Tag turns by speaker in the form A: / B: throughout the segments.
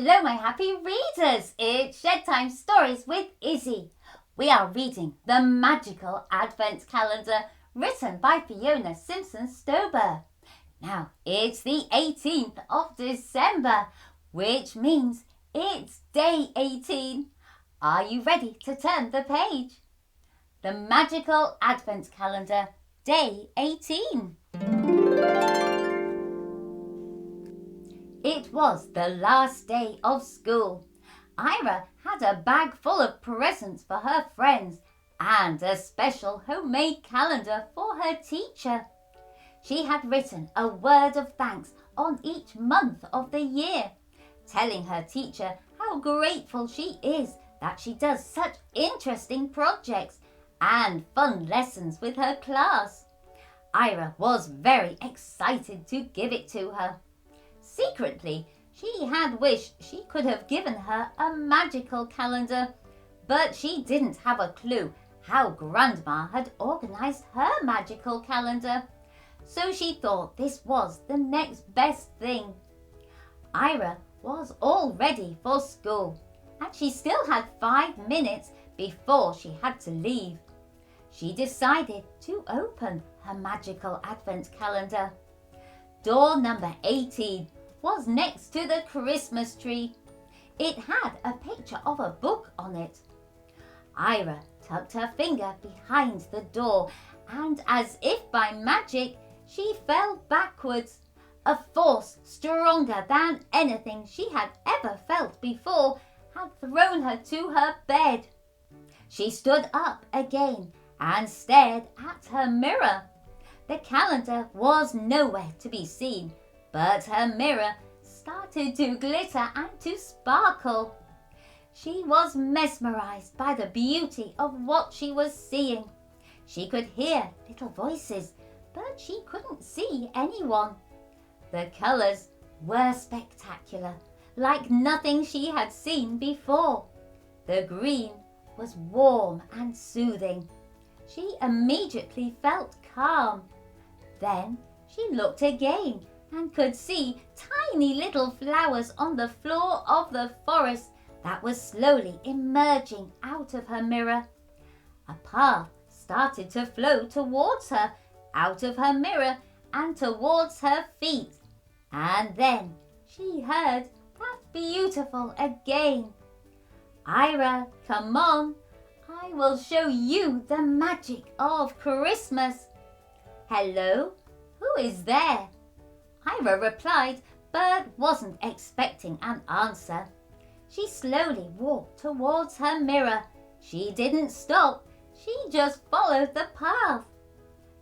A: Hello my happy readers, it's Shed Time Stories with Issy. We are reading The Magical Advent Calendar written by Fiona Simpson-Stober. Now it's the 18th of December, which means it's day 18. Are you ready to turn the page? The Magical Advent Calendar, day 18. It was the last day of school. Ayria had a bag full of presents for her friends and a special homemade calendar for her teacher. She had written a word of thanks on each month of the year, telling her teacher how grateful she is that she does such interesting projects and fun lessons with her class. Ayria was very excited to give it to her. Secretly, she had wished she could have given her a magical calendar, but she didn't have a clue how Grandma had organised her magical calendar, so she thought this was the next best thing. Ayria was all ready for school, and she still had 5 minutes before she had to leave. She decided to open her magical advent calendar. Door number 18 was next to the Christmas tree. It had a picture of a book on it. Ayria tucked her finger behind the door, and as if by magic, she fell backwards. A force stronger than anything she had ever felt before had thrown her to her bed. She stood up again and stared at her mirror. The calendar was nowhere to be seen, but her mirror started to glitter and to sparkle. She was mesmerized by the beauty of what she was seeing. She could hear little voices, but she couldn't see anyone. The colors were spectacular, like nothing she had seen before. The green was warm and soothing. She immediately felt calm. Then she looked again and could see tiny little flowers on the floor of the forest that was slowly emerging out of her mirror. A path started to flow towards her, out of her mirror and towards her feet. And then she heard that beautiful again. Ayria, come on, I will show you the magic of Christmas. Hello, who is there? Ayria replied, but wasn't expecting an answer. She slowly walked towards her mirror. She didn't stop, she just followed the path.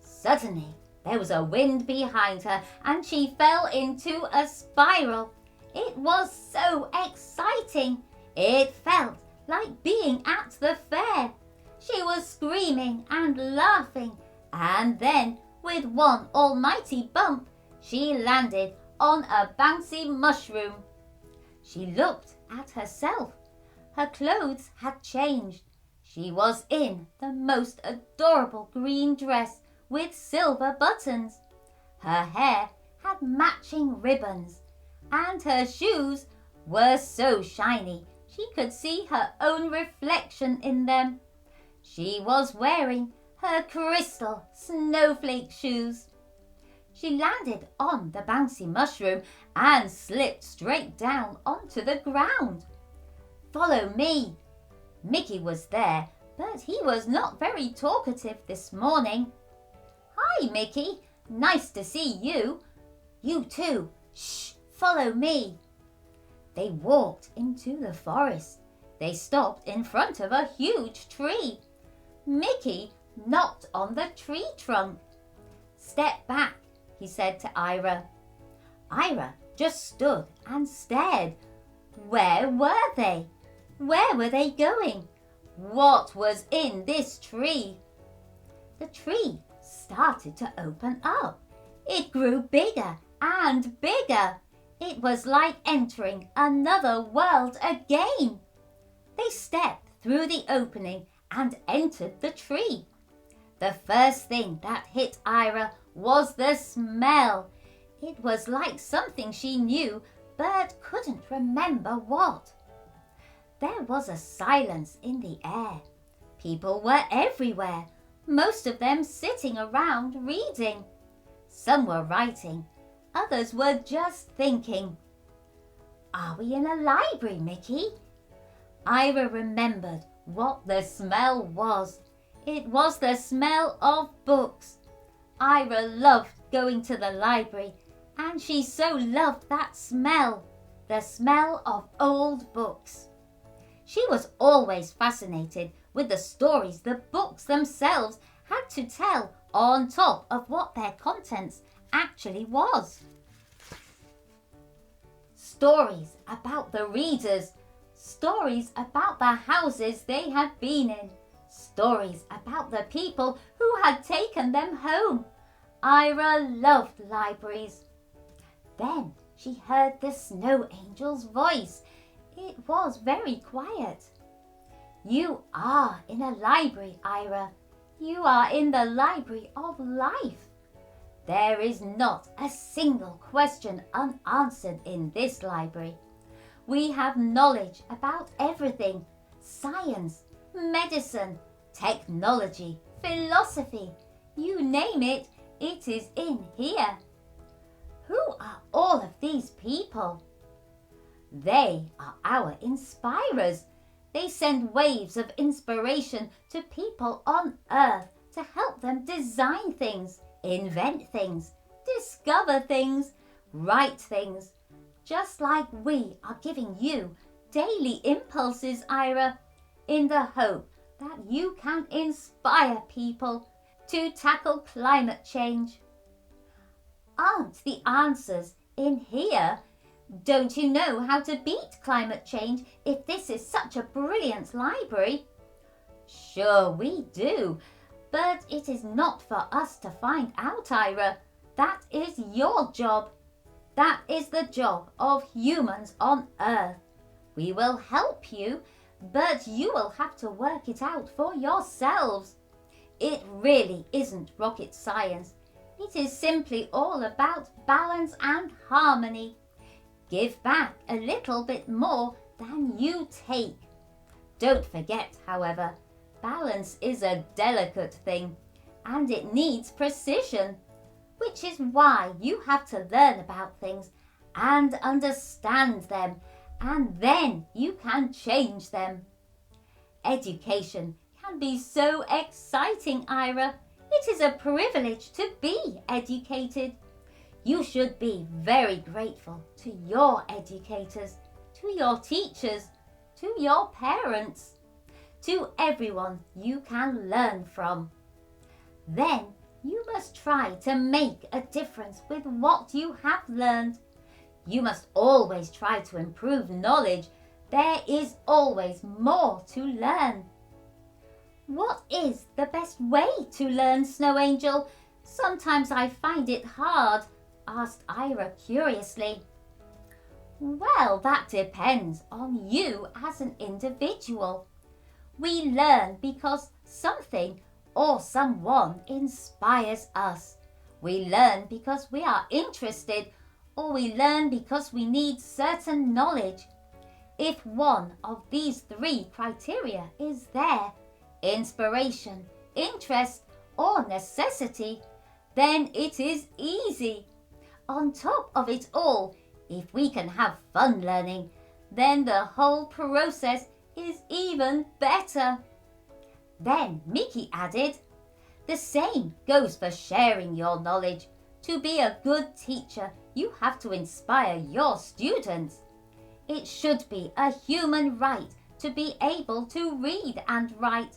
A: Suddenly, there was a wind behind her and she fell into a spiral. It was so exciting. It felt like being at the fair. She was screaming and laughing, and then, with one almighty bump, she landed on a bouncy mushroom. She looked at herself. Her clothes had changed. She was in the most adorable green dress with silver buttons. Her hair had matching ribbons, and her shoes were so shiny she could see her own reflection in them. She was wearing her crystal snowflake shoes. She landed on the bouncy mushroom and slipped straight down onto the ground. Follow me. Mickey was there, but he was not very talkative this morning. Hi, Mickey. Nice to see you. You too. Shh, follow me. They walked into the forest. They stopped in front of a huge tree. Mickey knocked on the tree trunk. Step back, he said to Ayria. Ayria just stood and stared. Where were they? Where were they going? What was in this tree? The tree started to open up. It grew bigger and bigger. It was like entering another world again. They stepped through the opening and entered the tree. The first thing that hit Ayria was the smell. It was like something she knew, but couldn't remember what. There was a silence in the air. People were everywhere, most of them sitting around reading. Some were writing, others were just thinking. Are we in a library, Mickey? Ayria remembered what the smell was. It was the smell of books. Ayria loved going to the library, and she so loved that smell, the smell of old books. She was always fascinated with the stories the books themselves had to tell on top of what their contents actually was. Stories about the readers, stories about the houses they had been in, stories about the people who had taken them home. Ayria loved libraries. Then she heard the Snow Angel's voice. It was very quiet. You are in a library, Ayria. You are in the library of life. There is not a single question unanswered in this library. We have knowledge about everything: science, medicine, technology, philosophy. You name it, it is in here. Who are all of these people? They are our inspirers. They send waves of inspiration to people on Earth to help them design things, invent things, discover things, write things. Just like we are giving you daily impulses, Ayria, in the hope that you can inspire people to tackle climate change. Aren't the answers in here? Don't you know how to beat climate change if this is such a brilliant library? Sure we do, but it is not for us to find out, Ayria. That is your job. That is the job of humans on Earth. We will help you, but you will have to work it out for yourselves. It really isn't rocket science. It is simply all about balance and harmony. Give back a little bit more than you take. Don't forget, however, balance is a delicate thing and it needs precision, which is why you have to learn about things and understand them, and then you can change them. Education can be so exciting, Ayria. It is a privilege to be educated. You should be very grateful to your educators, to your teachers, to your parents, to everyone you can learn from. Then you must try to make a difference with what you have learned. You must always try to improve knowledge. There is always more to learn. What is the best way to learn, Snow Angel? Sometimes I find it hard, asked Ayria curiously. Well, that depends on you as an individual. We learn because something or someone inspires us. We learn because we are interested, or we learn because we need certain knowledge. If one of these three criteria is there, inspiration, interest, or necessity, then it is easy. On top of it all, if we can have fun learning, then the whole process is even better. Then Mickey added, the same goes for sharing your knowledge. To be a good teacher, you have to inspire your students. It should be a human right to be able to read and write,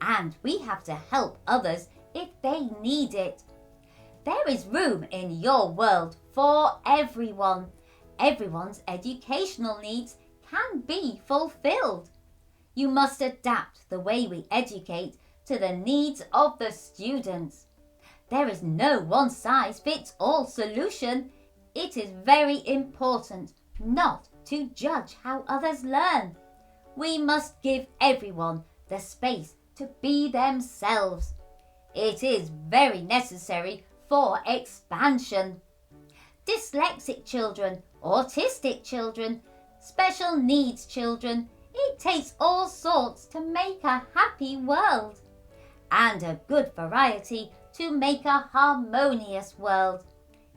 A: and we have to help others if they need it. There is room in your world for everyone. Everyone's educational needs can be fulfilled. You must adapt the way we educate to the needs of the students. There is no one-size-fits-all solution. It is very important not to judge how others learn. We must give everyone the space to be themselves. It is very necessary for expansion. Dyslexic children autistic children, special needs children. It takes all sorts to make a happy world, and a good variety to make a harmonious world.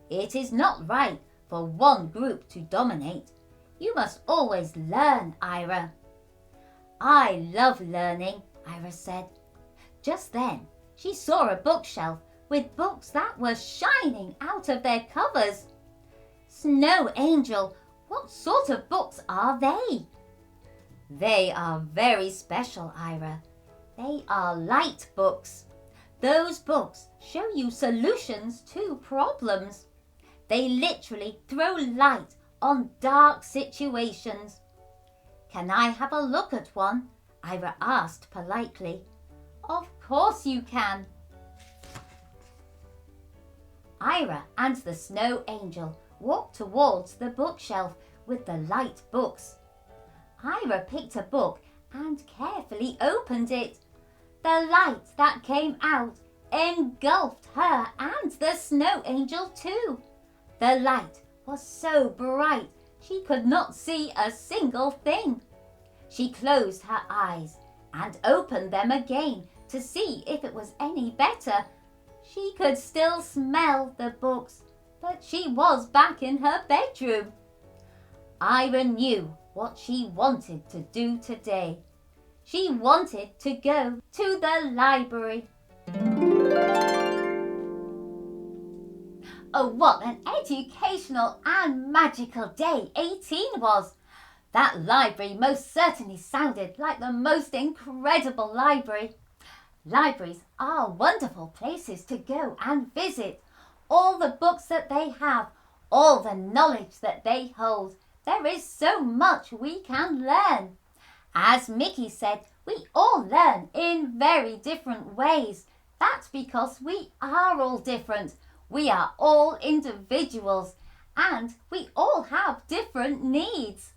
A: It is not right for one group to dominate. You must always learn, Ayria. I love learning, Ayria said. Just then, she saw a bookshelf with books that were shining out of their covers. Snow Angel, what sort of books are they? They are very special, Ayria. They are light books. Those books show you solutions to problems. They literally throw light on dark situations. Can I have a look at one? Ayria asked politely. Of course you can. Ayria and the Snow Angel walked towards the bookshelf with the light books. Ayria picked a book and carefully opened it. The light that came out engulfed her and the Snow Angel too. The light was so bright she could not see a single thing. She closed her eyes and opened them again to see if it was any better. She could still smell the books, but she was back in her bedroom. Ayria knew what she wanted to do today. She wanted to go to the library. Oh, what an educational and magical day 18 was. That library most certainly sounded like the most incredible library. Libraries are wonderful places to go and visit. All the books that they have, all the knowledge that they hold. There is so much we can learn. As Mickey said, we all learn in very different ways. That's because we are all different. We are all individuals and we all have different needs.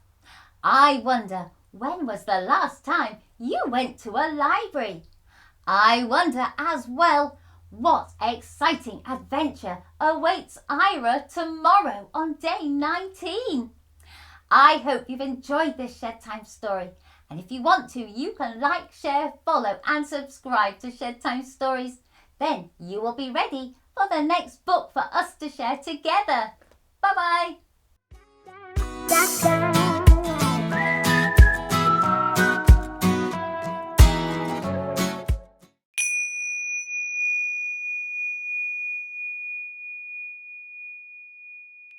A: I wonder, when was the last time you went to a library? I wonder as well, what exciting adventure awaits Ayria tomorrow on day 19. I hope you've enjoyed this Shed Time story. And if you want to, you can like, share, follow and subscribe to Shed Time Stories. Then you will be ready for the next book for us to share together. Bye-bye.